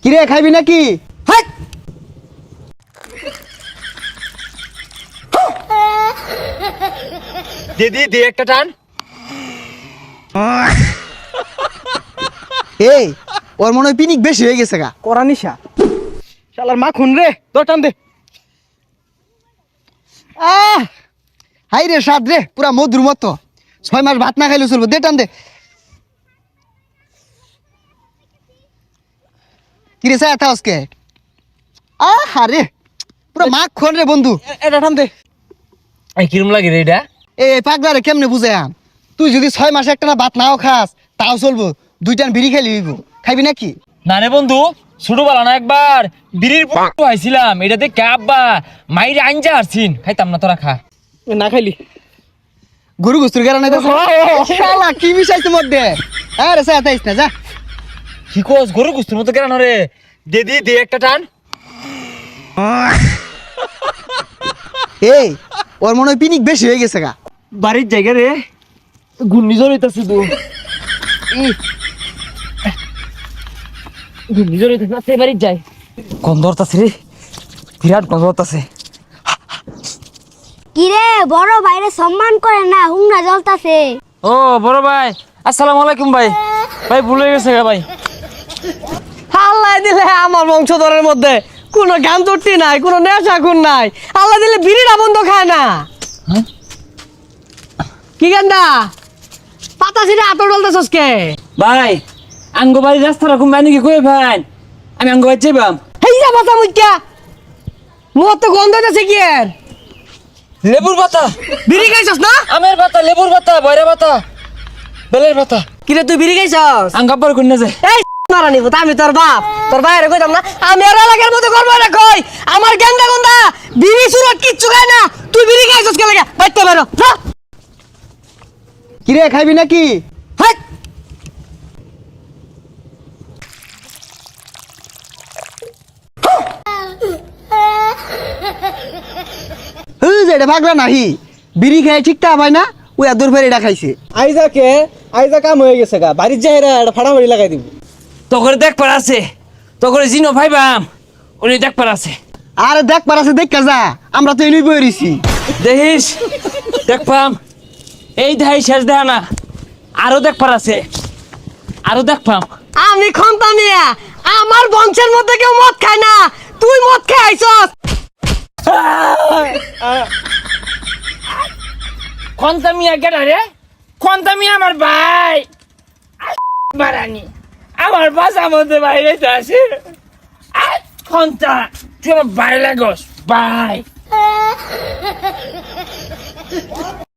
কিরে খাইবি নাকি? হাট! দিদি দে একটা টান। এই ওর মনে হয় পিনিক বেশি হয়ে গেছে গা। করা নিশা শালার মা খুন রে, তোর টান দে। হাই রে স্বাদ রে, পুরা মধুর মতো। 6 মাস ভাত না খাইলে চলবো। দে টান দে। কিরে চায় আজকে? আরে পুরা মাখন রে বন্ধু। এটা টান দে। এই কিরম লাগে রে এটা? এই পাগলা রে কেমনে বুঝাম? তুই যদি 6 মাসে একটা না ভাত নাও খাস তাও চলবো, 2 টান বিড়ি খাইলি হইব। খাইবি নাকি? না রে বন্ধু, ছোটবেলা না একবার বিড়ির পুটু আইছিলাম, এটা দেখে আব্বা মাইরে আনজা আসছিন, খাইতাম না, তোরা খা। না খাইলি গরু গোস্তুর কারণে শালা কি মিশাইছে মধ্যে? আরে চায় তাইস না যা। কি কোস গরু গুস্তুর মতো কেন রে? দিদি দে একটা টান। এই ওর মনে হয় পিনিক বেশি হয়ে গেছে গা। বাড়ির জায়গা রে, ঘূর্ণিঝড় হইতাছে তো। ঘূর্ণিঝড় হইতাছে, বাড়ির যাই। গন্ধ হতাছে রে, বিরাট গন্ধ হতাছে। কিরে বড় ভাইরে সম্মান করে না, হুংরা জ্বলতাছে। ও বড় ভাই, আসসালামু আলাইকুম ভাই। ভাই ভুল হয়ে গেছে ভাই। আল্লাহ দিলে আমার বংশধরের মধ্যে কোনো গান চট্টি নাই, কোনো নেশা খুন নাই। আল্লাহ দিলে বিড়িটা বন্ধ খায় না। কি গান্ডা পাতা ছিঁড়ে আতর ডলতেছস কে? ভাই আঙ্গ বাড়ির রাস্তা রকম বাইনি কি কই ভাই, আমি আঙ্গ বাড়ি যাইবাম। হেই যা পাতা মুখ্যা মুখ তো গন্ধ হইতেছে কি এর? লেবুর পাতা, বিড়ি খাইছস না? আমের পাতা, লেবুর পাতা, বয়রা পাতা, বেলের পাতা। কিরে তুই বিড়ি খাইছস? আঙ্গাব্বার কোন না যায়। এই মারা নিব তা আমি তোর বাপ, তোর বাইরে কইতাম না। আমি আর এলাকার মধ্যে করবো না কই। আমার গেন্দা গন্ধা বিড়ি সুরত কিচ্ছু খায় না। তুই বিড়ি খাইছস কে লাগা? বাইতে বেরো যা। কিরে খাইবি নাকি? হাট! এটা পাগলা নাহি, বিড়ি খাই ঠিক তা পাই না, ওই আদর ফের এটা খাইছে। আইজা কাম হয়ে গেছে গা, বাড়ির যাই এটা ফাড়াফাড়ি লাগাই দিব। তখন দেখ পার আছে, তখন জিনো ভাইবাম, উনি দেখ পার আছে। আরে দেখ পারাছে দেখ যা, আমরা তো এলুই বই রইছি। দেখিস দেখ পাম, এই দেখাই শেষ দেখা না, আরো দেখ পার আছে, আরো দেখ পাম। আমি খন্তা মিয়া, আমার বংশের মধ্যে কেউ মদ খায় না। তুই মদ খেয়ে আইছস। খন্তা মিয়া কেডা রে? খন্তা মিয়া আমার ভাই বারানি, আমার বাসার মধ্যে বাইরে আসে। খন্তা তুই আমার ভাই লাগস, ভাই।